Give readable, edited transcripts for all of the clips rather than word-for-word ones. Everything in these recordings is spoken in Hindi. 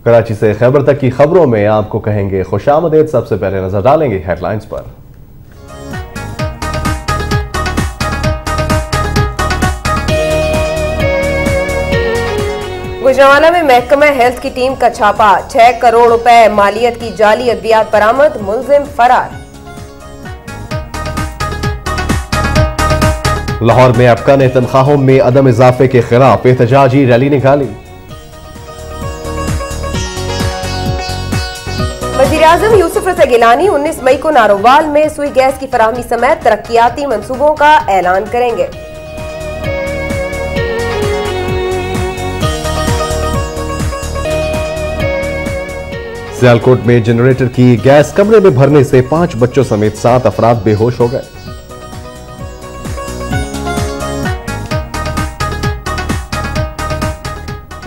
कराची से खैबर तक की खबरों में आपको कहेंगे खुशामदीद। सबसे पहले नजर डालेंगे हेडलाइंस पर। गुजरांवाला में महकमा हेल्थ की टीम का छापा, 6 करोड़ रुपए मालियत की जाली अद्वियात बरामद, मुलजिम फरार। लाहौर में एप्का ने तनख्वाहों में अदम इजाफे के खिलाफ एहतजाजी रैली निकाली। वज़ीर-ए-आज़म यूसुफ रज़ा गिलानी 19 मई को नारोवाल में सुई गैस की फराहमी समेत तरक्याती मंसूबों का ऐलान करेंगे। सियालकोट में जनरेटर की गैस कमरे में भरने से 5 बच्चों समेत 7 अफराद बेहोश हो गए।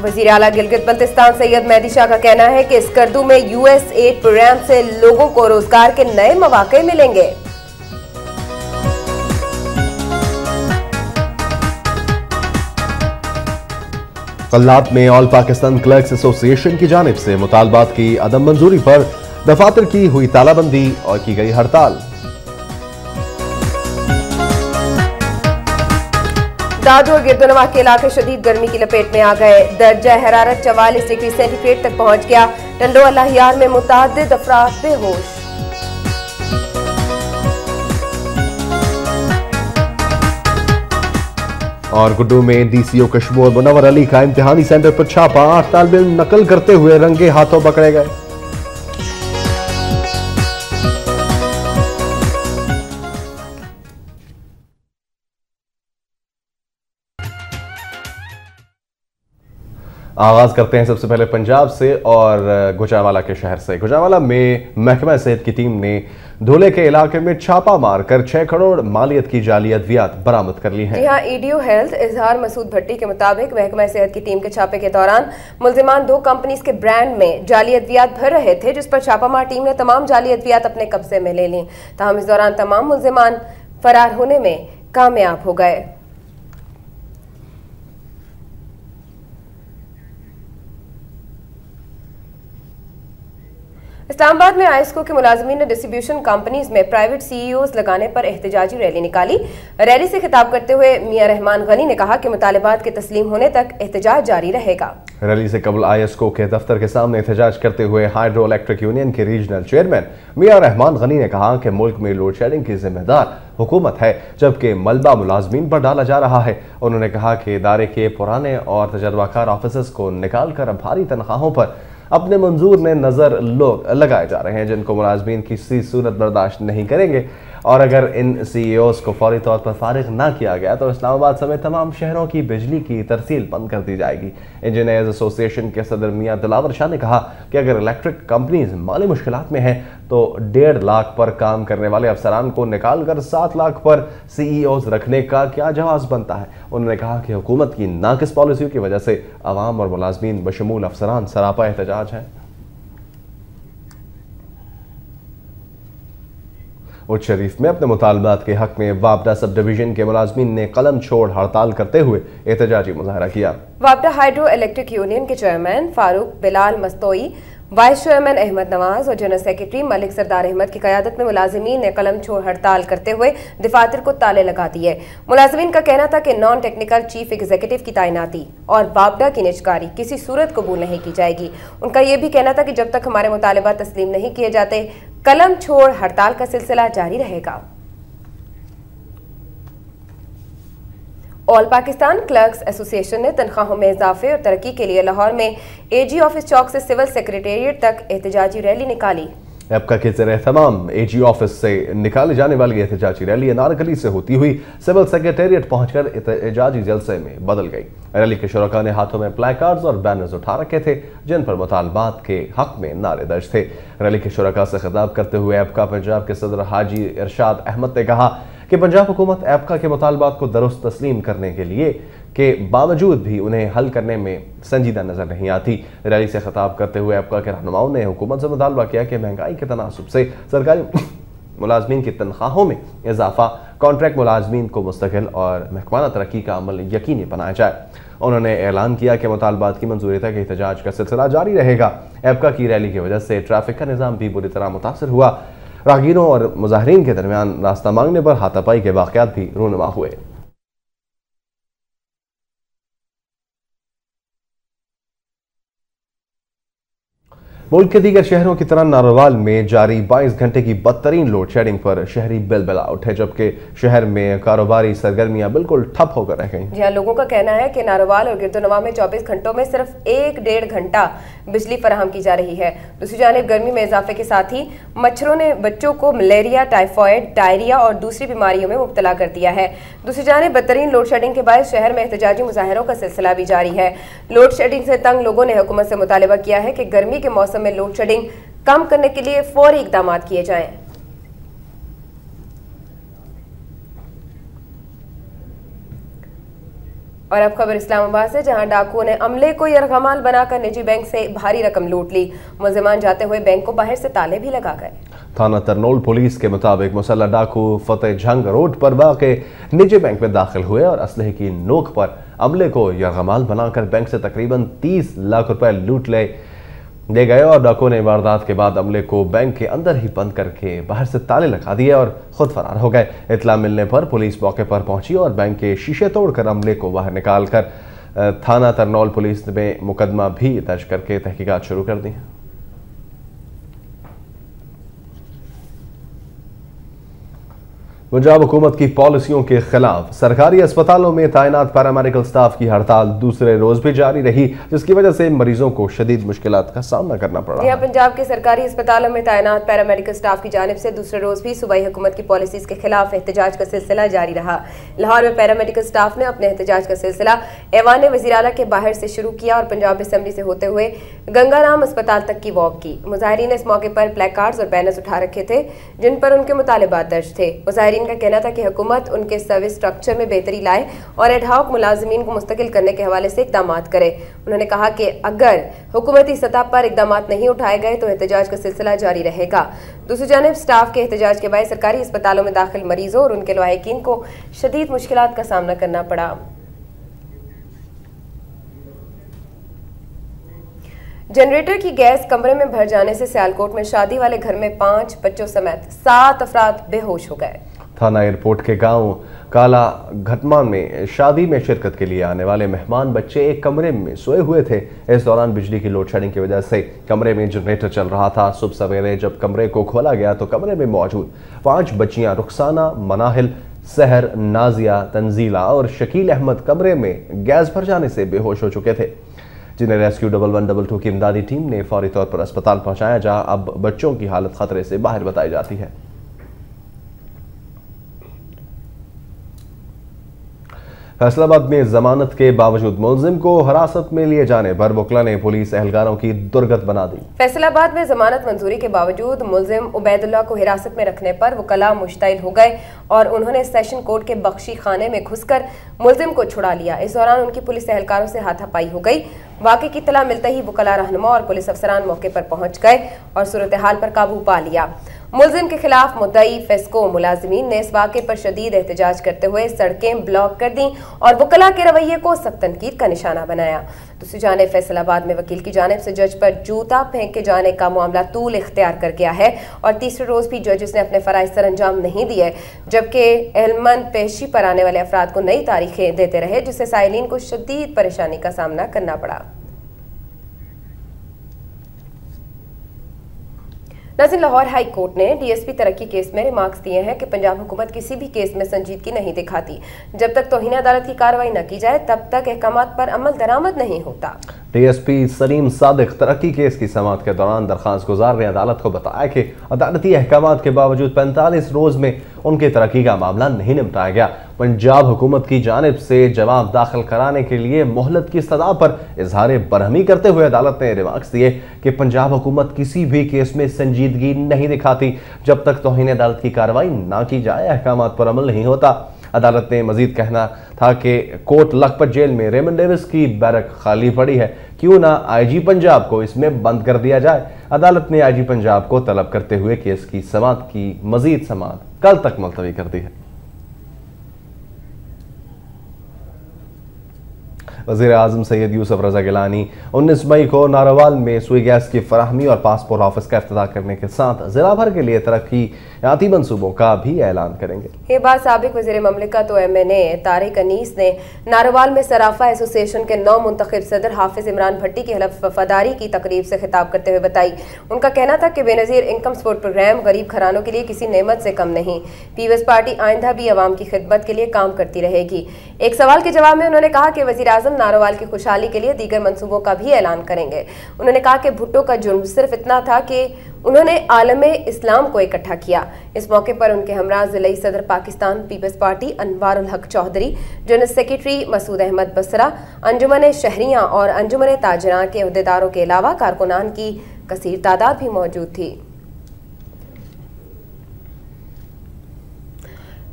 वज़ीर आला गिलगित बल्तिस्तान सैयद मेहदी शाह का कहना है कि स्कर्दू में यूएसएड प्रोग्राम से लोगों को रोजगार के नए मौके मिलेंगे। कल्लात में ऑल पाकिस्तान क्लर्क्स एसोसिएशन की जानिब से मुतालबात की अदम मंजूरी पर दफातर की हुई तालाबंदी और की गई हड़ताल। दादू और गिरदोनवा के इलाके शदीद गर्मी की लपेट में आ गए। दर्जा हरारत 44 डिग्री सेंटीग्रेड तक पहुंच गया। टंडो अल्लाहियार में मुताद्दिद अफराद बेहोश। और गुड्डू में डीसीओ कश्मीर मुनव्वर अली का इम्तिहानी सेंटर पर छापा, 8 तालिब इल्म नकल करते हुए रंगे हाथों पकड़े गए। आगाज करते हैं सबसे पहले पंजाब से और गुजरांवाला के शहर से। गुजरांवाला में महकमा सेहत की टीम ने धोले के इलाके में छापा मारकर 6 करोड़ मालियत की जाली अद्वियात बरामद कर ली है। यहाँ ईडीओ हेल्थ इजहार मसूद भट्टी के मुताबिक महकमा सेहत की टीम के छापे के दौरान मुल्जिमान 2 कंपनीज के ब्रांड में जाली अद्वियात भर रहे थे, जिस पर छापामार टीम ने तमाम जाली अद्वियात अपने कब्जे में ले ली। ताहम इस दौरान तमाम मुल्जिमान फरार होने में कामयाब हो गए। इस्लामाबाद में आईएसको के मुलाजमीन ने डिस्ट्रीब्यूशन कंपनीज में प्राइवेट सीईओज लगाने पर एहतजाजी रैली निकाली। रैली से खिताब करते हुए मियां रहमान गनी ने कहा कि मुतालिबात के तस्लीम होने तक एहतजाज जारी रहेगा। रैली से कबल आईएसको के दफ्तर के सामने एहतजाज करते हुए हाइड्रो इलेक्ट्रिक यूनियन के रीजनल चेयरमैन मियां रहमान गनी ने कहा कि मुल्क में लोड शेडिंग की जिम्मेदार हुकूमत है, जबकि मलबा मुलाजमीन पर डाला जा रहा है। उन्होंने कहा कि इदारे के पुराने और तजर्बाकार ऑफिसर्स को निकाल कर भारी तनख्वाहों पर अपने मंजूर ने नजर लोग लगाए जा रहे हैं, जिनको मुलाजमीन किसी सूरत बर्दाश्त नहीं करेंगे। और अगर इन सीईओज को फौरी तौर पर फारिग ना किया गया तो इस्लामाबाद समेत तमाम शहरों की बिजली की तरसील बंद कर दी जाएगी। इंजीनियर्स एसोसिएशन के सदर मियां दिलावर शाह ने कहा कि अगर इलेक्ट्रिक कंपनीज माली मुश्किलात में हैं तो 1.5 लाख पर काम करने वाले अफसरान को निकाल कर 7 लाख पर सीईओज रखने का क्या जवाब बनता है। उन्होंने कहा कि हुकूमत की नाकिस पॉलिसियों की वजह से अवाम और मुलाजमीन बशमूल अफसरान सरापा एहतजाज हैं। उच्च शरीफ में अपने मुतालबात के हक में वापडा सब डिवीजन के मुलाजमीन ने कलम छोड़ हड़ताल करते हुए एहतजाजी मुजाहरा किया। वापडा हाइड्रो इलेक्ट्रिक यूनियन के chairman Farooq Bilal Mastoi, vice chairman Ahmad Nawaz और जनरल सेक्रेटरी मलिक सरदार अहमद की क़यादत में मुलाजमीन ने कलम छोड़ हड़ताल करते हुए दफातर को ताले लगा दिए। मुलाजमीन का कहना था कि नॉन टेक्निकल चीफ एग्जीक्यूटिव की तैनाती और वापडा की निजकारी किसी सूरत कबूल नहीं की जाएगी। उनका यह भी कहना था कि जब तक हमारे मुतालबात तस्लीम नहीं किए जाते कलम छोड़ हड़ताल का सिलसिला जारी रहेगा। ऑल पाकिस्तान क्लर्क्स एसोसिएशन ने तनख्वाहों में इजाफे और तरक्की के लिए लाहौर में एजी ऑफिस चौक से सिविल सेक्रेटेरिएट तक एहतजाजी रैली निकाली। एप्का के ज़ेर-ए-तमाम एजी ऑफिस से निकाली जाने वाली एहतजाजी रैली अनारकली से होती हुई सिविल सेक्रेटेरिएट पहुंचकर एहतजाजी जलसे में बदल गई। रैली के शुरका ने हाथों में प्लेकार्ड्स और बैनर्स उठा रखे थे, जिन पर मुतालबात के हक में नारे दर्ज थे। रैली के शुरका से खिताब करते हुए एप्का पंजाब के सदर हाजी इरशाद अहमद ने कहा कि पंजाब हुकूमत एप्का के मुतालबात को दुरुस्त तस्लीम करने के लिए के बावजूद भी उन्हें हल करने में संजीदा नजर नहीं आती। रैली से खिताब करते हुए एप्का के रहनुमाओं ने हुकूमत से मुतालबा किया कि महंगाई के तनासुब से सरकारी मुलाजमीन की तनख्वाहों में इजाफा, कॉन्ट्रैक्ट मुलाजमीन को मुस्तकिल और महकमाना तरक्की का अमल यकीनी बनाया जाए। उन्होंने ऐलान किया कि मुतालबात की मंजूरी तक एहतजाज का सिलसिला जारी रहेगा। एबका की रैली की वजह से ट्रैफिक का निज़ाम भी बुरी तरह मुतासर हुआ। राहगीरों और मुजाहरीन के दरमियान रास्ता मांगने पर हाथापाई के वाक़यात भी रूनुमा हुए। मुल्क के दीगर शहरों की तरह नारोवाल में जारी 22 घंटे की बदतरीन लोड शेडिंग पर शहरी बिलबिला उठे, जबकि शहर में कारोबारी सरगर्मियां बिल्कुल ठप होकर रह गईं। जहां लोगों का कहना है कि नारोवाल और गिरदोनवा में 24 घंटों में सिर्फ 1-1.5 घंटा बिजली फराहम की जा रही है। दूसरी जानिब गर्मी में इजाफे के साथ ही मच्छरों ने बच्चों को मलेरिया, टाइफॉइड, डायरिया और दूसरी बीमारियों में मुब्तला कर दिया है। दूसरी जानिब बदतरीन लोड शेडिंग के बाद शहर में एहतजाजी मुजाहरों का सिलसिला भी जारी है। लोड शेडिंग से तंग लोगों ने हुकूमत से मुतालिबा किया है कि गर्मी के मौसम में लोड शेडिंग कम करने के लिए फौरी इकदाम किए जाएं। और अब खबर इस्लामाबाद से, जहां डाकुओं ने अमले को यरगमाल बनाकर निजी बैंक से भारी रकम लूट ली। मुलजिमान जाते हुए बैंक को बाहर से ताले भी लगा गए। थाना तरनोल पुलिस के मुताबिक मुसल्लह डाकू फतेह जंग रोड पर वाक़े निजी बैंक में दाखिल हुए और असलहे की नोक पर अमले को यरगमाल बनाकर बैंक से तकरीबन 30 लाख रुपए लूट ले गए और डाकुओं ने वारदात के बाद अमले को बैंक के अंदर ही बंद करके बाहर से ताले लगा दिए और खुद फरार हो गए। इतला मिलने पर पुलिस मौके पर पहुंची और बैंक के शीशे तोड़कर अमले को बाहर निकालकर थाना तरनौल पुलिस ने मुकदमा भी दर्ज करके तहकीकात शुरू कर दी। पंजाब हुकूमत की पॉलिसियों के खिलाफ सरकारी अस्पतालों में तैनात पैरामेडिकल स्टाफ की हड़ताल दूसरे रोज भी जारी रही, जिसकी वजह से मरीजों को शदीद मुश्किलात का सामना करना पड़ा। पंजाब के सरकारी अस्पतालों में तैनात पैरामेडिकल स्टाफ की जानिब से दूसरे रोज भी सूबाई हुकूमत की पॉलिसीज के खिलाफ एहतजाज का सिलसिला जारी रहा। लाहौर में पैरामेडिकल स्टाफ ने अपने एहतजाज का सिलसिला ऐवान वज़ीर आला के बाहर से शुरू किया और पंजाब असम्बली से होते हुए गंगाराम अस्पताल तक की वॉक की। मुजाहिरीन ने इस मौके पर प्लेकार्ड्स और बैनर्स उठा रखे थे जिन पर उनके मुतालिबात दर्ज थे। मुजाहिरीन का कहना था कि हुकूमत उनके सर्विस स्ट्रक्चर में बेहतरी लाए और एडहॉक मुलाजिमीन को मुस्तकिल करने के हवाले से इकदाम करे। उन्होंने कहा कि अगर हुकूमती सतह पर इकदाम नहीं उठाए गए तो एहतजाज का सिलसिला जारी रहेगा। दूसरी जानिब स्टाफ के एहतजाज के बाद सरकारी अस्पतालों में दाखिल मरीजों और उनके लवाहिकीन को शदीद मुश्किलात का सामना करना पड़ा। जनरेटर की गैस कमरे में भर जाने से सियालकोट में शादी वाले घर में 5 बच्चों समेत 7 अफराद बेहोश हो गए। थाना एयरपोर्ट के गांव काला घटमा में शादी में शिरकत के लिए आने वाले मेहमान बच्चे एक कमरे में सोए हुए थे। इस दौरान बिजली की लोड शेडिंग की वजह से कमरे में जनरेटर चल रहा था। सुबह सवेरे जब कमरे को खोला गया तो कमरे में मौजूद 5 बच्चियां रुखसाना, मनाहिल, सहर, नाजिया, तंजीला और शकील अहमद कमरे में गैस भर जाने से बेहोश हो चुके थे, जिन्हें रेस्क्यू 1122 की इमदादी टीम ने फौरी तौर पर अस्पताल पहुंचाया, जहां अब बच्चों की हालत खतरे से बाहर बताई जाती है। फैसलाबाद में जमानत के बावजूद मुलजिम को हिरासत में लिए जाने पर वकला ने पुलिस एहलकारों की दुर्गत बना दी। फैसलाबाद में जमानत मंजूरी के बावजूद मुलजिम उबैदुल्लाह को हिरासत में रखने पर वकला मुश्तइल हो गए और उन्होंने सेशन कोर्ट के बख्शी खाने में घुसकर मुलजिम को छुड़ा लिया। इस दौरान उनकी पुलिस एहलकारों से हाथापाई हो गई। वाक़े की इत्तला मिलते ही वकला रहनुमा और पुलिस अफसरान मौके पर पहुंच गए और सूरत हाल पर काबू पा लिया। मुलजिम के खिलाफ मुद्दई फेस्को मुलाजिमीन ने इस वाक़े पर शदीद एहतजाज करते हुए सड़कें ब्लॉक कर दी और वकला के रवैये को सख्त तनकीद का निशाना बनाया। दूसरी जानिब फैसलाबाद में वकील की जानिब से जज पर जूता फेंके जाने का मामला तूल इख्तियार कर गया है और तीसरे रोज भी जजेस ने अपने फराइज सर अंजाम नहीं दिए, जबकि अहलमंद पेशी पर आने वाले अफराद को नई तारीखें देते रहे, जिससे साइलिन को शदीद परेशानी का सामना करना पड़ा। नाज़रीन, लाहौर हाई कोर्ट ने डीएसपी तरक्की केस में रिमार्क्स दिए हैं कि पंजाब हुकूमत किसी भी केस में संजीदगी नहीं दिखाती। जब तक तौहीन अदालत की कार्रवाई न की जाए तब तक अहकामात पर अमल दरामद नहीं होता। डीएसपी सलीम सादिक तरक्की केस की समाअत के दौरान दरख्वास्त गुजार ने अदालत को बताया कि अदालती अहकामात के बावजूद 45 रोज में उनकी तरक्की का मामला नहीं निपटाया गया। पंजाब हुकूमत की जानिब से जवाब दाखिल कराने के लिए मोहलत की इस्तदा पर इजहार बरहमी करते हुए अदालत ने रिमार्क्स दिए कि पंजाब हुकूमत किसी भी केस में संजीदगी नहीं दिखाती। जब तक तौहीन अदालत की कार्रवाई ना की जाए अहकामात पर अमल नहीं होता। अदालत ने मजीद कहना था कि कोट लखपत जेल में रेमंड डेविस की बैरक खाली पड़ी है, क्यों ना आईजी पंजाब को इसमें बंद कर दिया जाए। अदालत ने आईजी पंजाब को तलब करते हुए केस की समाअत की मजीद समाअत कल तक मुलतवी कर दी है। वज़ीर आज़म सैयद यूसुफ रज़ा गिलानी 19 मई को नारोवाल में सुई गैस की फराहमी और पासपोर्ट ऑफिस का इफ्तिताह करने के साथ जिला भर के लिए तरक्की मंसूबों का भी ऐलान करेंगे। ये बात साबिक वज़ीर ममलिकत तो MNA तारिक अनीस ने नारोवाल में सराफा एसोसिएशन के नौ मुंतखब सदर हाफिज इमरान भट्टी की हलफ वफादारी की तकरीब से खिताब करते हुए बताई। उनका कहना था कि बेनज़ीर इनकम सपोर्ट प्रोग्राम गरीब घरानों के लिए किसी नेमत से कम नहीं। पीपल्स पार्टी आइंदा भी अवाम की खिदमत के लिए काम करती रहेगी। एक सवाल के जवाब में उन्होंने कहा कि वज़ीर आज़म नारोवाल की खुशहाली के लिए दीगर मंसूबों का भी ऐलान करेंगे। उन्होंने कहा कि भुट्टो का जुर्म सिर्फ इतना था कि उन्होंने आलमे इस्लाम को इकट्ठा किया। इस मौके पर उनके हमरा ज़िलाई सदर पाकिस्तान पीपल्स पार्टी अनवारुल हक चौधरी, जनरल सेक्रेटरी मसूद अहमद बसरा, अंजुमन शहरियां और अंजुमन ताजरां के अहदेदारों के अलावा कारकुनान की कसीर तादाद भी मौजूद थी।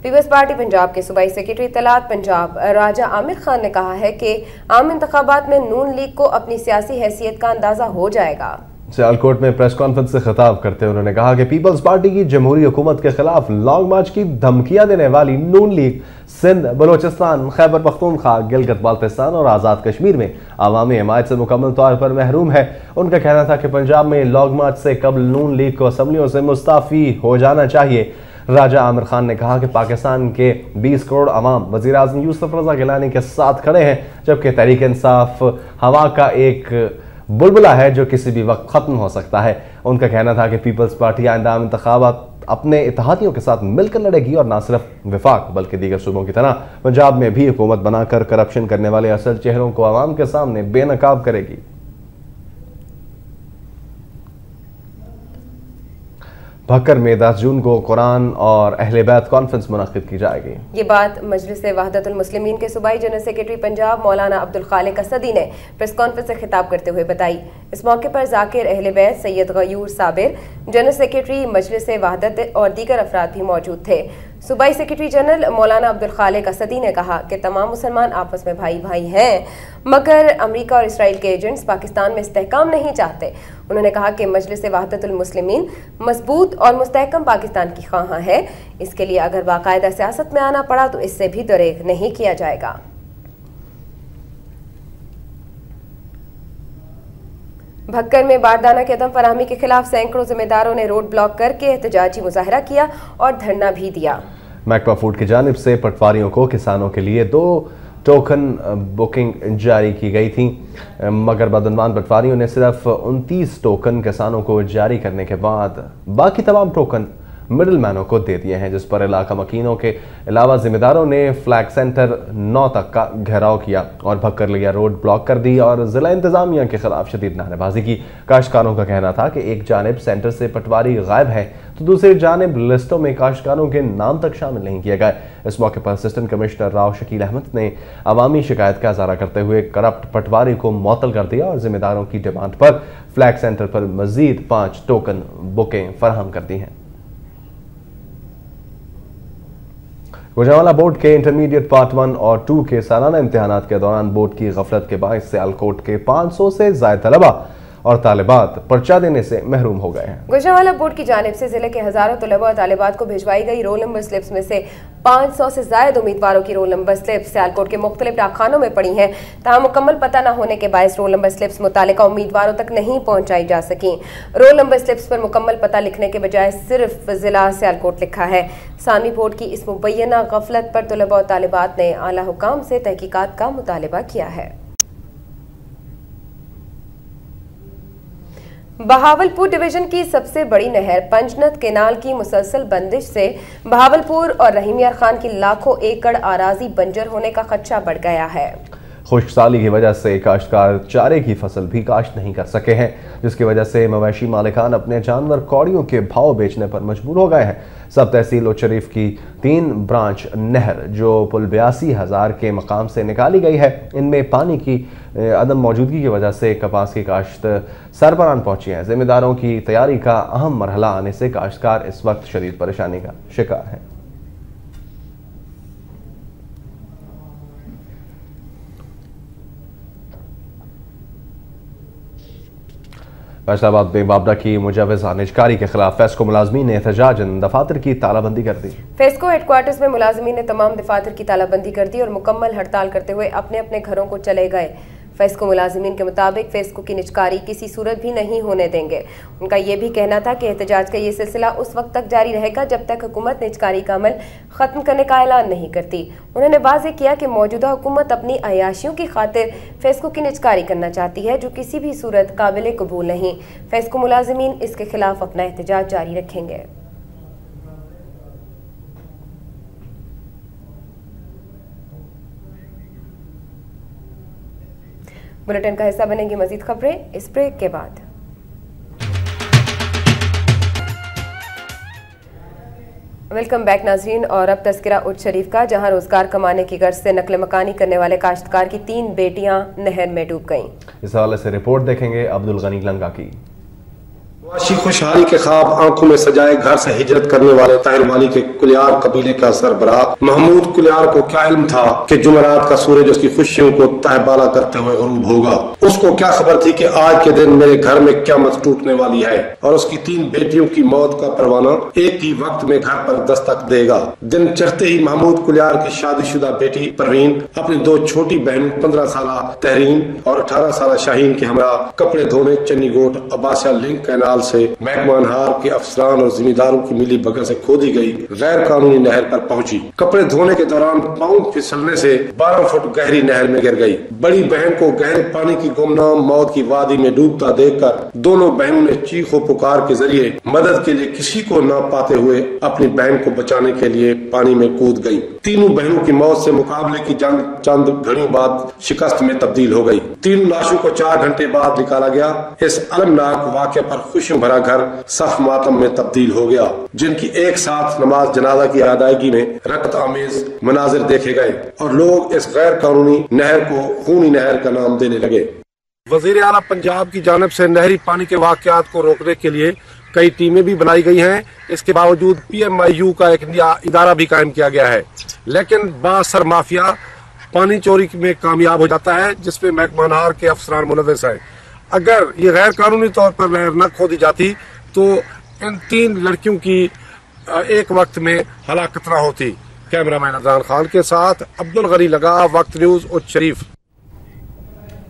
पीपल्स पार्टी पंजाब के सूबाई सेक्रेटरी इत्तलात पंजाब राजा आमिर खान ने कहा है कि आम इंतखाबात में नून लीग को अपनी सियासी हैसियत का अंदाजा हो जाएगा। सियालकोट में प्रेस कॉन्फ्रेंस से खिताब करते हुए उन्होंने कहा कि पीपल्स पार्टी की जमहूरी हुकूमत के खिलाफ लॉन्ग मार्च की धमकियां देने वाली नून लीग सिंध, बलोचिस्तान, खैबर पख्तूनख्वा, गिलगित बाल्तिस्तान और आज़ाद कश्मीर में अवामी हिमायत से मुकम्मल तौर पर महरूम है। उनका कहना था कि पंजाब में लॉन्ग मार्च से कबल नून लीग को असम्बलियों से मुस्ताफ़ी हो जाना चाहिए। राजा आमिर खान ने कहा कि पाकिस्तान के 20 करोड़ अवाम वज़ीर आज़म यूसुफ रज़ा गिलानी के साथ खड़े हैं, जबकि तहरीक इंसाफ हवा का एक बुलबुला है जो किसी भी वक्त खत्म हो सकता है। उनका कहना था कि पीपल्स पार्टी आइंदा इंतखाबात अपने इत्तेहादियों के साथ मिलकर लड़ेगी और न सिर्फ विफाक बल्कि दीगर सूबों की तरह पंजाब में भी हुकूमत बनाकर करप्शन करने वाले असल चेहरों को आवाम के सामने बेनकाब करेगी। भक्कर में 10 जून को कुरान और अहले बैत कॉन्फ्रेंस मुनक़िद की जाएगी। ये बात मजलिस वहदतुल मुस्लिमीन के सूबाई जनरल सेक्रेटरी पंजाब मौलाना अब्दुल खालिक असदी ने प्रेस कॉन्फ्रेंस से खिताब करते हुए बताई। इस मौके पर जाकिर अहले बैत, सैयद गयूर साबिर, जनरल सेक्रेटरी मजलिस वहदत और दीगर अफराद भी मौजूद थे। सूबाई सेक्रेटरी जनरल मौलाना अब्दुल खालिक असदी ने कहा कि तमाम मुसलमान आपस में भाई भाई हैं, मगर अमेरिका और इसराइल के एजेंट्स पाकिस्तान में इस्तेहकाम नहीं चाहते। उन्होंने कहा कि मजलिस वहदतुल मुस्लिमीन मजबूत और मुस्तहकम पाकिस्तान की ख्वाह है। इसके लिए अगर बाकायदा सियासत में आना पड़ा तो इससे भी दरेग नहीं किया जाएगा। भक्कर में बारदाना की अदम फराहमी के खिलाफ सैकड़ों जिम्मेदारों ने रोड ब्लॉक करके एहतजाजी मुजाहरा किया और धरना भी दिया। महकमा फूड की जानिब से पटवारियों को किसानों के लिए 2 टोकन बुकिंग जारी की गई थी, मगर बदनवान पटवारियों ने सिर्फ 29 टोकन किसानों को जारी करने के बाद बाकी तमाम टोकन मिडल मैनों को दे दिए हैं, जिस पर इलाका मकीनों के अलावा जिम्मेदारों ने फ्लैग सेंटर 9 तक का घेराव किया और भक्कर लिया रोड ब्लॉक कर दी और जिला इंतजामिया के खिलाफ शदीद नारेबाजी की। काश्तकारों का कहना था कि एक जानिब सेंटर से पटवारी गायब है तो दूसरी जानिब लिस्टों में काश्तकारों के नाम तक शामिल नहीं किए गए। इस मौके पर असिस्टेंट कमिश्नर राव शकील अहमद ने अवामी शिकायत का इज़हारा करते हुए करप्ट पटवारी को मुअत्तल कर दिया और जिम्मेदारों की डिमांड पर फ्लैग सेंटर पर मजीद 5 टोकन बुकें फराहम कर दी हैं। गुजरांवाला बोर्ड के इंटरमीडिएट पार्ट 1 और 2 के सालाना इम्तिहानात के दौरान बोर्ड की गफलत के बायस सियालकोट के 500 से ज़ायद तलबा और तालिबात पर्चा देने से महरूम हो गए हैं। गुजरांवाला बोर्ड की जानिब से जिले के हजारों तलबा और तालिबात को भिजवाई गई रोल नंबर स्लिप्स में से 500 से ज्यादा उम्मीदवारों की रोल नंबर स्लिप्स सियालकोट के मुख्तलिफ डाकखानों में पड़ी हैं। तहां मुकम्मल पता न होने के बायस रोल नंबर स्लिप्स मुतालिका उम्मीदवारों तक नहीं पहुंचाई जा सकी। रोल नंबर स्लिप्स पर मुकम्मल पता लिखने के बजाय सिर्फ जिला सियालकोट लिखा है। सामी बोर्ड की इस मुबैना गफलत पर तलबा और तालिबात ने आला हुकाम से तहकीकात का मुतालिबा किया है। बहावलपुर डिवीजन की सबसे बड़ी नहर पंजनद केनाल की मुसलसल बंदिश से बहावलपुर और रहीम यार खान की लाखों एकड़ आराजी बंजर होने का खदशा बढ़ गया है। खुश्कसाली की वजह से काश्तकार चारे की फसल भी काश्त नहीं कर सके हैं, जिसकी वजह से मवेशी मालिकान अपने जानवर कौड़ियों के भाव बेचने पर मजबूर हो गए हैं। सब तहसील और शरीफ की 3 ब्रांच नहर जो पुल 82,000 के मकाम से निकाली गई है, इनमें पानी की अदम मौजूदगी की वजह से कपास की काश्त सरबरान पहुंची है। जिम्मेदारों की तैयारी का अहम मरहला आने से काश्तकार इस वक्त शदीद परेशानी का शिकार है। फैसलाबाद में बाबरा की मुजव्वज़ा निजकारी के खिलाफ फेस्को मुलाजमीन ने एहतजाजन दफातर की तालाबंदी कर दी। फेस्को हेडक्वार्टर्स में मुलाजमीन ने तमाम दफातर की तालाबंदी कर दी और मुकम्मल हड़ताल करते हुए अपने अपने घरों को चले गए। फेस्को मुलाजमीन के मुताबिक फेस्को की निजकारी किसी सूरत भी नहीं होने देंगे। उनका यह भी कहना था कि एहतजाज का ये सिलसिला उस वक्त तक जारी रहेगा जब तक हुकूमत निजकारी का अमल खत्म करने का ऐलान नहीं करती। उन्होंने वाज़ेह किया कि मौजूदा हुकूमत अपनी अयाशियों की खातिर फेस्को की निजकारी करना चाहती है, जो किसी भी सूरत काबिल कबूल नहीं। फेस्को मुलाजमीन इसके खिलाफ अपना एहतजाज जारी रखेंगे। बुलेटिन का हिस्सा बनेंगी मजीद खबरें इस ब्रेक के बाद। वेलकम बैक नाजरीन। और अब तस्करा उर्द शरीफ का, जहां रोजगार कमाने की गर्ज से नकल मकानी करने वाले काश्तकार की 3 बेटियां नहर में डूब गईं। इस हवाले से रिपोर्ट देखेंगे अब्दुल गनी लंगा की। मुआशी खुशहाली के ख्वाब आंखों में सजाए घर से हिजरत करने वाले ताहिर वाली के कुलियार कबीले का सरबराह महमूद कुलियार को क्या इल्म था कि जुमेरात का सूरज उसकी खुशियों को तहबाला करते हुए गुरूब होगा। उसको क्या खबर थी कि आज के दिन मेरे घर में क़यामत टूटने वाली है और उसकी 3 बेटियों की मौत का परवाना एक ही वक्त में घर पर दस्तक देगा। दिन चढ़ते ही महमूद कुलियार की शादीशुदा बेटी परवीन अपनी 2 छोटी बहन 15 साल तहरीन और 18 साल शाहीन के हमरा कपड़े धोने चन्नीगोट अब्बासिया लिंक कैनाल से महकमानहार के अफसरान और जिम्मेदारों की मिली भगत से खोदी गई गैर कानूनी नहर पर पहुंची। कपड़े धोने के दौरान पांव फिसलने से 12 फुट गहरी नहर में गिर गई। बड़ी बहन को गहरे पानी की गुमनाम मौत की वादी में डूबता देखकर दोनों बहनों ने चीखो पुकार के जरिए मदद के लिए किसी को न पाते हुए अपनी बहन को बचाने के लिए पानी में कूद गई। तीनों बहनों की मौत से मुकाबले की जंग चंद घड़ियों बाद शिकस्त में तब्दील हो गई। 3 लाशों को 4 घंटे बाद निकाला गया। इस अलमनाक वाक़े पर खुशियों भरा घर सफ मातम में तब्दील हो गया, जिनकी एक साथ नमाज जनाजा की अदायगी में रकत आमेज मनाजिर देखे गए और लोग इस गैर कानूनी नहर को खूनी नहर का नाम देने लगे। वजीर आला पंजाब की जानिब से नहरी पानी के वाक़यात को रोकने के लिए कई टीमें भी बनाई गई हैं। इसके बावजूद PMIU का एक इदारा भी कायम किया गया है, लेकिन बासर माफिया पानी चोरी में कामयाब हो जाता है, जिसपे महकमानहार के अफसरान मुलव्वस है। अगर ये गैर कानूनी तौर पर नहर न खोदी जाती तो इन 3 लड़कियों की एक वक्त में हलाकत न होती। कैमरामैन अजान खान के साथ अब्दुल गनी लगा, वक्त न्यूज उच्च शरीफ।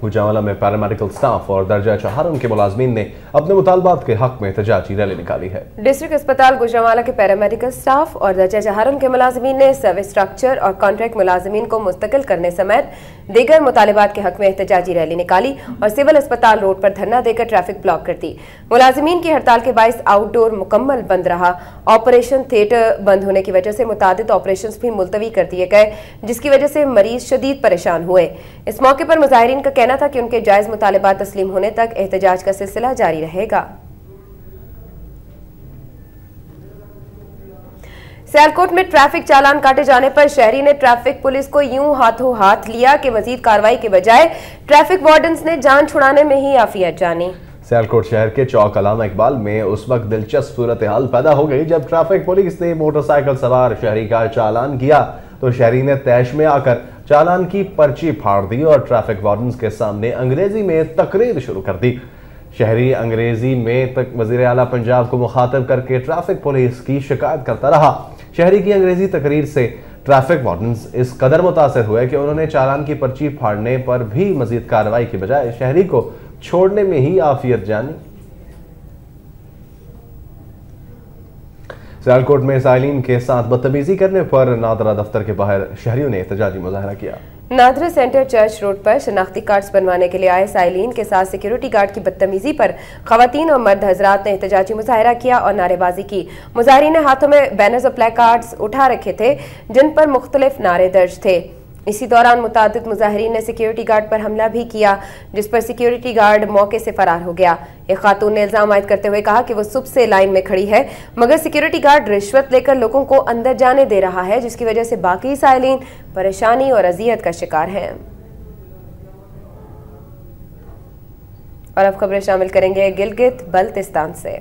गुजरांवाला में पैरामेडिकल स्टाफ और दर्जा चहारम के मुलाजमीन ने अपने मुतालबात के हक में एहतजाजी रैली निकाली है। डिस्ट्रिक्ट अस्पताल गुजरांवाला के पैरामेडिकल स्टाफ और दर्जा चहारम के मुलाजमीन ने सर्विस स्ट्रक्चर और कॉन्ट्रैक्ट मुलाजमीन को मुस्तकिल करने समेत दीगर मुतालबात के हक में एहतजाजी रैली निकाली और सिविल अस्पताल रोड पर धरना देकर ट्रैफिक ब्लॉक कर दी। मुलाजमीन की हड़ताल के बायस आउटडोर मुकम्मल बंद रहा। ऑपरेशन थिएटर बंद होने की वजह से मुतादिद ऑपरेशन भी मुलतवी कर दिए गए, जिसकी वजह से मरीज शदीद परेशान हुए। इस मौके पर मुजाहिरीन का कहना था कि उनके जायज मुतालिबात तस्लीम होने तक एहतजाज का सिलसिला जारी रहेगा। सियालकोट में ट्रैफिक चालान काटे जाने पर शहरी ने ट्रैफिक पुलिस को यूं हाथों हाथ लिया कि मजीद कार्रवाई के बजाय ट्रैफिक वार्डन्स ने जान छुड़ाने में ही आफियत जानी। सियालकोट शहर के चौक अलामा इकबाल में उस वक्त दिलचस्प सूरत हाल पैदा हो गई जब ट्रैफिक पुलिस ने मोटरसाइकिल सवार शहरी का चालान किया तो शहरी ने तैश में आकर चालान की पर्ची फाड़ दी और ट्रैफिक वार्डन्स के सामने अंग्रेजी में तकरीर शुरू कर दी। शहरी अंग्रेजी में तक वजीर आला पंजाब को मुखातब करके ट्रैफिक पुलिस की शिकायत करता रहा। शहरी की अंग्रेजी तकरीर से ट्रैफिक वार्डन्स इस कदर मुतासर हुए कि उन्होंने चालान की पर्ची फाड़ने पर भी मजीद कार्रवाई के बजाय शहरी को छोड़ने में ही आफियत जानी। सियालकोट में साइलिन के साथ बदतमीजी करने पर नादरा दफ्तर के बाहर शहरियों ने एहतजाजी मुजाहरा किया। नादरा सेंटर चर्च रोड पर शनाख्ती कार्ड्स बनवाने के लिए आए साइलिन के साथ सिक्योरिटी गार्ड की बदतमीजी पर खवातीन और मर्द हजरात ने एहतजाजी मुजाहरा किया और नारेबाजी की। मुजाहिरीन ने हाथों में बैनर्स और प्ले कार्ड्स उठा रखे थे जिन पर मुख्तलिफ नारे दर्ज थे। इसी दौरान मुतादिद मुजाहिरीन ने सिक्योरिटी गार्ड पर हमला भी किया, जिस पर सिक्योरिटी गार्ड मौके से फरार हो गया। एक खातून ने इल्जाम आयद करते हुए कहा कि वो सुबह से लाइन में खड़ी है मगर सिक्योरिटी गार्ड रिश्वत लेकर लोगों को अंदर जाने दे रहा है, जिसकी वजह से बाकी साइलिन परेशानी और अजियत का शिकार हैं। और अब खबरें शामिल करेंगे गिलगित बल्तिस्तान से।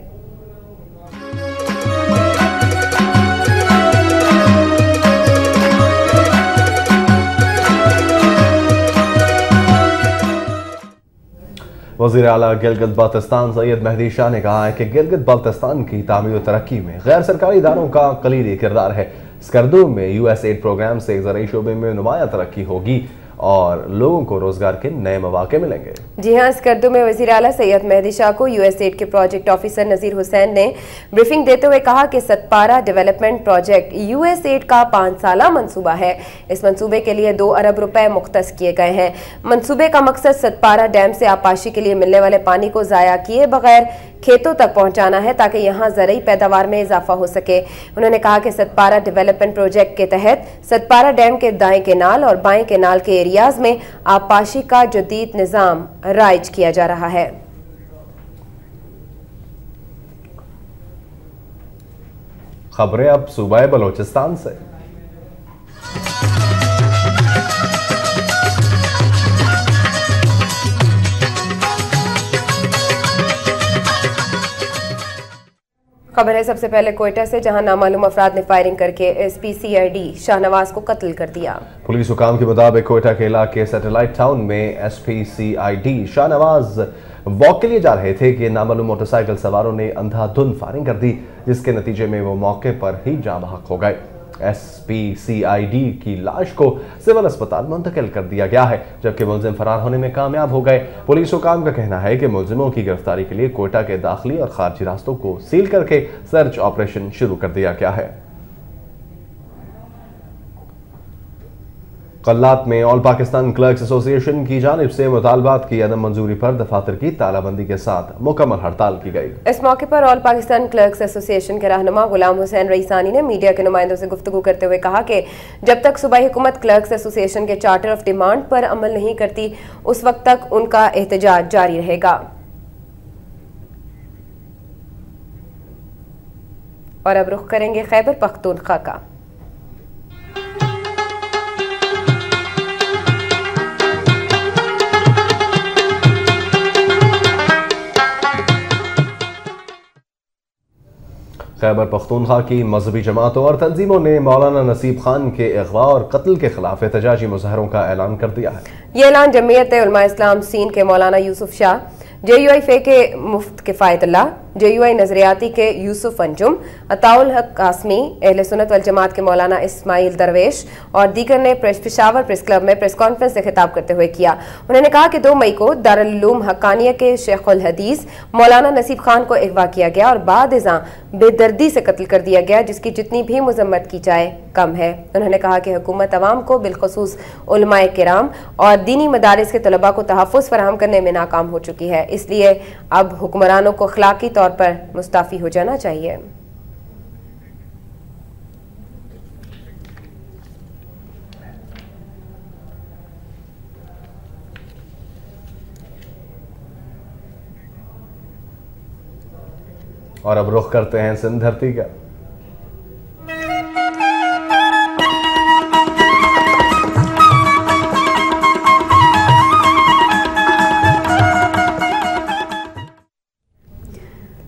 वज़ीर आला गिलगित बाल्तिस्तान सैयद मेहदी शाह ने कहा है कि गिलगित बाल्तिस्तान की तामीर और तरक्की में गैर सरकारी इदारों का कलीदी किरदार है। स्कर्दू में USAID प्रोग्राम से ज़राई शोबे में नुमाया तरक्की होगी और लोगों को रोजगार के नए मौके मिलेंगे। जी हाँ, स्कर्दू में वज़ीर आला सैयद मेहदी शाह को USAID के प्रोजेक्ट ऑफिसर नज़ीर हुसैन ने ब्रीफिंग देते हुए कहा कि सतपारा डेवलपमेंट प्रोजेक्ट USAID का 5 साला मंसूबा है। इस मंसूबे के लिए 2 अरब रुपए मुख्तस किए गए हैं। मंसूबे का मकसद सतपारा डैम से आबपाशी के लिए मिलने वाले पानी को ज़ाया किए बगैर खेतों तक पहुंचाना है ताकि यहां ज़रई पैदावार में इजाफा हो सके। उन्होंने कहा कि सतपारा डेवलपमेंट प्रोजेक्ट के तहत सतपारा डैम के दाएं केनाल और बाएं केनाल के एरियाज में आबपाशी का जदीद निज़ाम राइज किया जा रहा है। खबरें अब सूबा बलोचिस्तान से। खबर है सबसे पहले कोयटा से, जहां नामालूम अफराद ने फायरिंग करके SP CID शाहनवाज को कत्ल कर दिया। पुलिस हुकाम के मुताबिक कोयटा के इलाके सैटेलाइट टाउन में SP CID शाहनवाज वॉक के लिए जा रहे थे कि नामालूम मोटरसाइकिल सवारों ने अंधाधुंध फायरिंग कर दी, जिसके नतीजे में वो मौके पर ही जाँ बहक हो गए। SP CID की लाश को सिविल अस्पताल मुंतकिल कर दिया गया है, जबकि मुलजिम फरार होने में कामयाब हो गए। पुलिस हुकाम का कहना है कि मुलजिमों की गिरफ्तारी के लिए कोयटा के दाखिली और खारजी रास्तों को सील करके सर्च ऑपरेशन शुरू कर दिया गया है। कल्लात में ऑल पाकिस्तान क्लर्क्स एसोसिएशन की जानिब से मुतालबात की अदम मंजूरी पर दफातर की तालाबंदी के साथ मुकम्मल हड़ताल की गई। इस मौके पर ऑल पाकिस्तान क्लर्क्स एसोसिएशन के रहनुमा गुलाम हुसैन रईसानी ने मीडिया के नुमाइंदों से गुफ्तगू करते हुए कहा कि जब तक सूबाई हुकूमत क्लर्क्स एसोसिएशन के चार्टर ऑफ डिमांड पर अमल नहीं करती, उस वक्त तक उनका एहतजाज जारी रहेगा। और अब रुख करेंगे खैबर पख्तूनख्वा का। खैबर पख्तूनख्वा की मजहबी जमातों और तंजीमों ने मौलाना नसीब खान के अगवा और कत्ल के खिलाफ एहतजाजी मुजाहरों का ऐलान कर दिया है। ये ऐलान जमीयत उलमा इस्लाम सीन के मौलाना यूसुफ शाह, JUI फे के मुफ्त किफ़ायतुल्लाह, JUI नजरियाती के यूसुफ अंजुम, अताउल हक कासमी, अहले सुन्नत वल जमात के मौलाना इस्माइल दरवेश और दीगर ने पेशावर प्रेस क्लब में प्रेस कॉन्फ्रेंस से खिताब करते हुए किया। उन्होंने कहा कि 2 मई को दारुल उलूम हक्कानिया के शेखुल हदीस मौलाना नसीब खान को अगवा किया गया और बाद-ए-ज़ां बेदर्दी से कत्ल कर दिया गया, जिसकी जितनी भी मजम्मत की जाए कम है। उन्होंने कहा कि हुकूमत अवाम को बिलखुसूस उलमाए किराम और दीनी मदारिस के तलबा को तहफ़्फ़ुज़ फराहम करने में नाकाम हो चुकी है, इसलिए अब हुक्मरानों को अखलाकी तौर पर मुस्ताफी हो जाना चाहिए। और अब रुख करते हैं सिंध धरती का।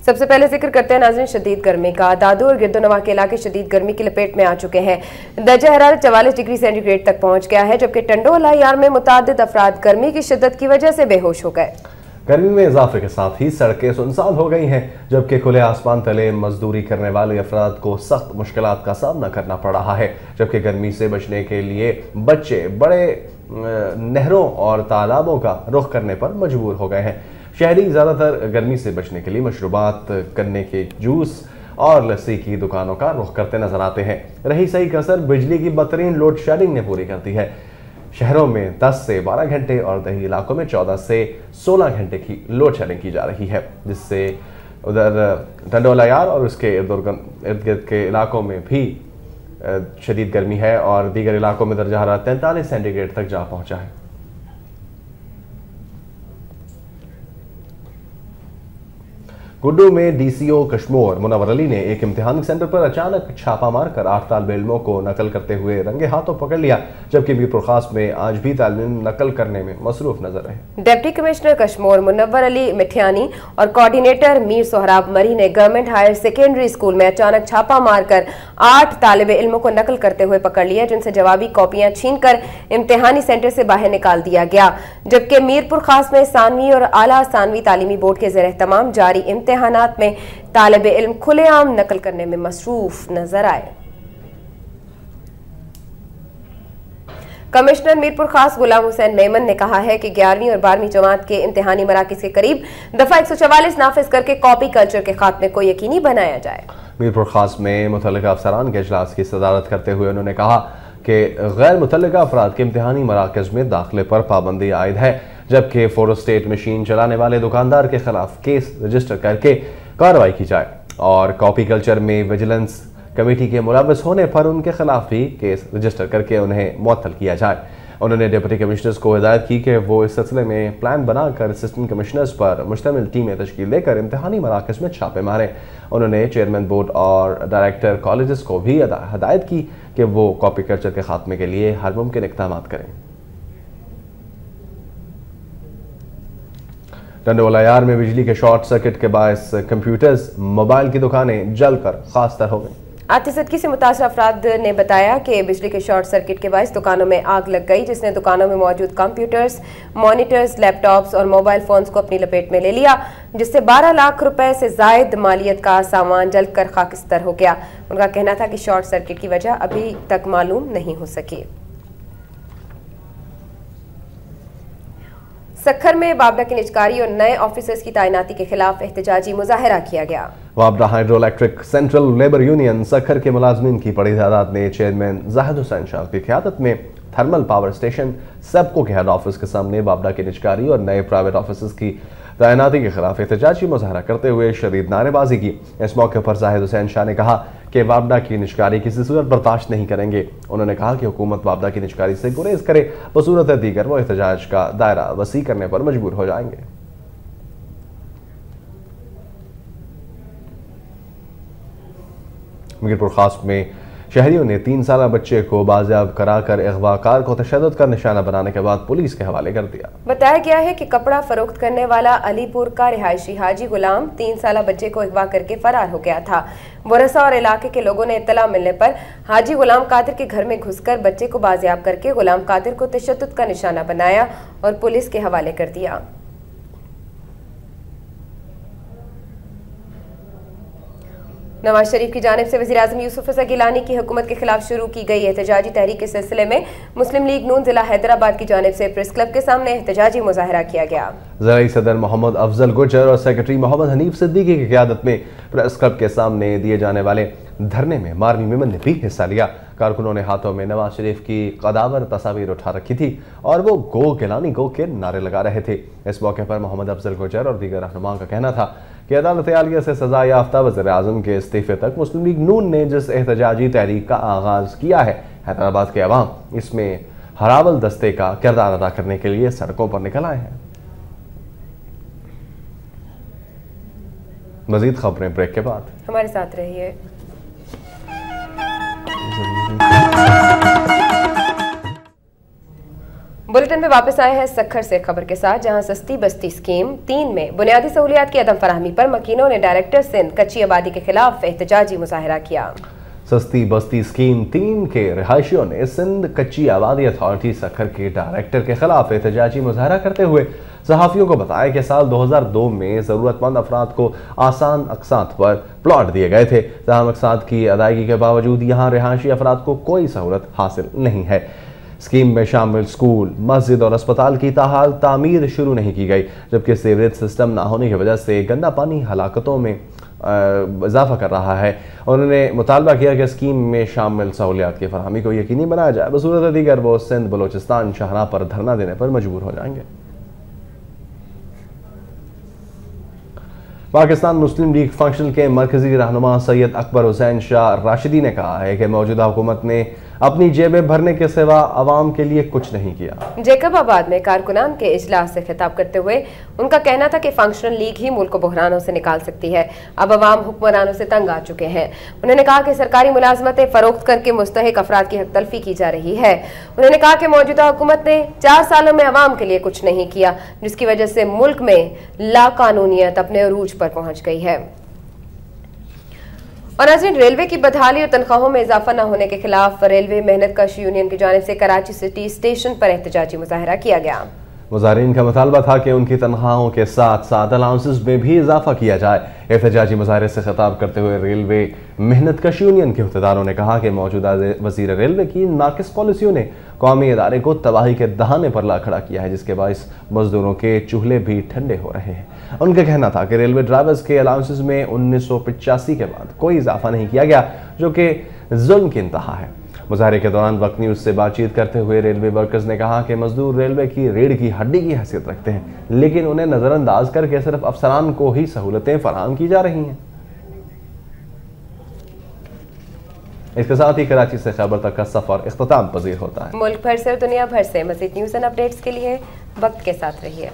सबसे पहले जिक्र करते हैं नाज़रीन शदीद गर्मी का। दादू और गिरदोनवा के इलाके शदीद गर्मी की लपेट में आ चुके हैं। दर्जा हरारत 44 डिग्री सेंटीग्रेड तक पहुंच गया है, जबकि टंडोला यार में मुतादिद अफराद गर्मी की शिद्दत की वजह से बेहोश हो गए। गर्मी में इजाफे के साथ ही सड़कें सुनसान हो गई हैं, जबकि खुले आसमान तले मजदूरी करने वाले अफराद को सख्त मुश्किलात का सामना करना पड़ रहा है। जबकि गर्मी से बचने के लिए बच्चे बड़े नहरों और तालाबों का रुख करने पर मजबूर हो गए हैं। शहरी ज़्यादातर गर्मी से बचने के लिए मशरूबात करने के जूस और लस्सी की दुकानों का रुख करते नजर आते हैं। रही सही कसर बिजली की बदतरीन लोड शेडिंग ने पूरी कर दी है। शहरों में 10 से 12 घंटे और दही इलाकों में 14 से 16 घंटे की लोड शेडिंग की जा रही है, जिससे उधर टंडोला यार और उसके इर्द गिर्द के इलाकों में भी शदीद गर्मी है और दीगर इलाकों में दर्जा हरारत 43 सेंटीग्रेड तक जा पहुंचा है। गुड्डू में डीसीओ कश्मीर मुनव्वर अली ने एक इम्तिहानी सेंटर पर अचानक छापा मारकर 8 तालिबे इल्मों को नकल करते हुए रंगे हाथों पकड़ लिया, जबकि मीरपुर खास में आज भी तालिबे इल्म नकल करने में मसरूफ नजर रहे। डिप्टी कमिश्नर कश्मीर मुनव्वर अली मिठियानी और कोऑर्डिनेटर मीर सोहराब मरी ने गवर्नमेंट हायर सेकेंडरी स्कूल में अचानक छापा मारकर 8 तालिबे इल्मों को नकल करते हुए पकड़ लिया, जिनसे जवाबी कॉपियां छीनकर इम्तिहानी सेंटर से बाहर निकाल दिया गया। जबकि मीरपुर खास में सानवी और आला सानवी तालीमी बोर्ड के ज़ेर तमाम जारी इम्तिहानात में तालिबे इल्म खुलेआम नकल करने में मसरूफ नजर आए। कमिश्नर मीरपुर खास गुलाम हुसैन मेमन ने कहा है कि 11वीं और 12वीं जमात के इम्तिहानी मराकिज के करीब दफा 144 नाफिज करके कॉपी कल्चर के खात्मे को यकीनी बनाया जाए। मीरपुर खास में मुतल्लिका अफसरान के इजलास की सदारत करते हुए उन्होंने कहा कि गैर मुतल्लिका अफराद के इम्तिहानी मराकज में दाखिले पर पाबंदी आयद है, जबकि फोटोस्टेट मशीन चलाने वाले दुकानदार के खिलाफ केस रजिस्टर करके कार्रवाई की जाए और कॉपी कल्चर में विजिलेंस कमेटी के मुलव्वस होने पर उनके खिलाफ भी केस रजिस्टर करके उन्हें मुअत्तल किया जाए। उन्होंने डिप्टी कमिश्नर्स को हिदायत की कि वो इस सिलसिले में प्लान बनाकर असिस्टेंट कमिश्नर्स पर मुश्तमिल टीमें तश्कील देकर इम्तिहानी मराकज में छापे मारें। उन्होंने चेयरमैन बोर्ड और डायरेक्टर कॉलेजेस को भी हिदायत की कि वो कॉपी कल्चर के खात्मे के लिए हर मुमकिन इक़दाम करें। टंडोलायार में बिजली के शॉर्ट सर्किट के बायस कंप्यूटर्स, मोबाइल की दुकानें जलकर खास्तर हो गई। आतिशदगी से मुतासर अफराद ने बताया कि बिजली के शॉर्ट सर्किट के बायस दुकानों में आग लग गई, जिसने दुकानों में मौजूद कंप्यूटर्स, मॉनिटर्स, लैपटॉप्स और मोबाइल फोन्स को अपनी लपेट में ले लिया, जिससे 12 लाख रुपए से जायद मालियत का सामान जलकर खाकिस्तर हो गया। उनका कहना था कि शॉर्ट सर्किट की वजह अभी तक मालूम नहीं हो सकी। सखर में बाबडा की निजकारी और नए ऑफिसर्स की तैनाती के खिलाफ एहतजाजी मुजाहरा किया गया। बाबडा hydro electric central labour union Sukkur के मुलाजमीन की बड़ी तादाद ने चेयरमैन जाहिद हुसैन शाह की क़यादत में थर्मल पावर स्टेशन सेप्को के हेड ऑफिस के सामने बाबडा की निजकारी और नए प्राइवेट ऑफिसर्स की तैनाती के खिलाफ एहतजाजी मुजाहरा करते हुए शदीद नारेबाजी की। इस मौके पर जाहिद हुसैन शाह ने कहा कि बाबडा की निजकारी किसी सूरत बर्दाश्त नहीं करेंगे। उन्होंने कहा कि हुकूमत बाबडा की निजकारी से गुरेज करे, बसूरत दीगर वो एहतजाज का दायरा वसी करने पर मजबूर हो जाएंगे। मीरपुर खास में शहरियों ने 3 साला बच्चे को बाजियाब कराकर अगवाकार को तशद्दुद का निशाना बनाने के बाद पुलिस के हवाले कर दिया। बताया गया है कि कपड़ा फरोख्त करने वाला अलीपुर का रिहायशी हाजी गुलाम 3 साला बच्चे को अगवा करके फरार हो गया था। वरसा और इलाके के लोगों ने इत्तला मिलने पर हाजी गुलाम कादिर के घर में घुसकर बच्चे को बाजियाब करके गुलाम कादिर को तशद्दुद का निशाना बनाया और पुलिस के हवाले कर दिया। नवाज शरीफ की जानिब से वज़ीर आज़म यूसुफ रज़ा गिलानी की हुकूमत के खिलाफ शुरू की गई एहतजाजी तहरीक के सिलसिले में मुस्लिम लीग नून जिला हैदराबाद की जानिब से प्रेस क्लब के सामने एहतजाजी मुजाहरा किया गया। ज़राई सदर मोहम्मद अफजल गुजर और सेक्रेटरी मोहम्मद हनीफ सिद्दीकी की क़यादत में प्रेस क्लब के सामने दिए जाने वाले धरने में मारवी मेमन ने भी हिस्सा लिया। कारकुनों ने हाथों में नवाज शरीफ की कदावर तस्वीर उठा रखी थी और वो गो गिलानी गो के नारे लगा रहे थे। इस मौके पर मोहम्मद अफजल गुजर और दीगर रहनुमा का कहना था कि अदालत आलिया से सजा याफ्ता वज़ीर आज़म के इस्तीफे तक मुस्लिम लीग नून ने जिस एहतजाजी तहरीक का आगाज किया है, हैदराबाद के अवाम इसमें हरावल दस्ते का किरदार अदा करने के लिए सड़कों पर निकल आए हैं। मजीद खबरें ब्रेक के बाद। हमारे साथ रहिए। बुलेटिन में वापस आए हैं सखर से खबर के साथ, जहां सस्ती बस्ती स्कीम 3 में बुनियादी सहूलियात की अदम फराहमी पर मकीनों ने डायरेक्टर सिंध कच्ची आबादी के खिलाफ एहतजाजी मुजाहरा किया। सस्ती बस्ती स्कीम 3 के रिहायशियों ने सिंध कच्ची आबादी अथॉरिटी सखर के डायरेक्टर के खिलाफ एहतजाजी मुजाहरा करते हुए सहाफ़ियों को बताया कि साल 2002 में ज़रूरतमंद अफराद को आसान अक़सात पर प्लॉट दिए गए थे, तमाम अक़सात की अदायगी के बावजूद यहाँ रिहायशी अफराद को कोई सहूलत हासिल नहीं है। स्कीम में शामिल स्कूल, मस्जिद और अस्पताल की ताहाल तामीर शुरू नहीं की गई, जबकि सीवरेज सिस्टम ना होने की वजह से गंदा पानी हलाकतों में इजाफा कर रहा है। उन्होंने मुतालबा किया कि स्कीम में शामिल सहूलियात की फरहमी को यकीनी बनाया जाए, बसूरत दीगर वो सिंध बलोचिस्तान शाहराह पर धरना देने पर मजबूर हो जाएंगे। पाकिस्तान मुस्लिम लीग फंक्शन के मरकजी रहनुमा सैयद अकबर हुसैन शाह राशिदी ने कहा है कि मौजूदा हुकूमत ने अपनी जेबें भरने के सिवा आवाम के लिए कुछ नहीं किया। जैकबाबाद में कारकुनान के इजलास से खिताब करते हुए उनका कहना था कि फंक्शनल लीग ही मुल्क को बहरानों से निकाल सकती है। अब अवाम हुक्मरानों से तंग आ चुके हैं। उन्होंने कहा कि सरकारी मुलाजमतें फरोख्त करके मुस्तहिक अफराद की हक तलफी की जा रही है। उन्होंने कहा कि मौजूदा हुकूमत ने 4 सालों में अवाम के लिए कुछ नहीं किया, जिसकी वजह से मुल्क में लाकानूनियत अपने अरूज पर पहुंच गई है। और नाज़रीन, रेलवे की बदहाली और तनख्वाहों में इजाफा न होने के खिलाफ रेलवे मेहनत कश यूनियन की जानिब से कराची सिटी स्टेशन पर एहतजाजी मुजाहरा किया गया। मुजाहिरीन का मुतालबा था कि उनकी तनख्वाहों के साथ साथ अलाउंसेस में भी इजाफा किया जाए। एहतजाजी मुजाहरे से खिताब करते हुए रेलवे मेहनत कश यूनियन के अहदेदारों ने कहा कि मौजूदा वजीर रेलवे की नाकिस पॉलिसियों ने कौमी इदारे को तबाही के दहाने पर ला खड़ा किया है, जिसके बायस मजदूरों के चूल्हे भी ठंडे हो रहे हैं। उनका कहना था कि रेलवे ड्राइवर्स के अलाउंसेस में 1985 के बाद कोई इजाफा नहीं किया गया, जो कि जुल्म की इंतहा है। मुजाहरे के दौरान वक्त न्यूज से बातचीत करते हुए रेलवे वर्कर्स ने कहा कि मजदूर रेलवे की रीढ़ की हड्डी की हैसियत रखते हैं, लेकिन उन्हें नजरअंदाज करके सिर्फ अफसरान को ही सहूलतें फराहम की जा रही हैं। इसके साथ ही कराची से खबर तक का सफर इख्तिताम पजीर होता है। मुल्क भर से और दुनिया भर से मज़ीद न्यूज़ एंड अपडेट्स के लिए वक्त के साथ रहिए।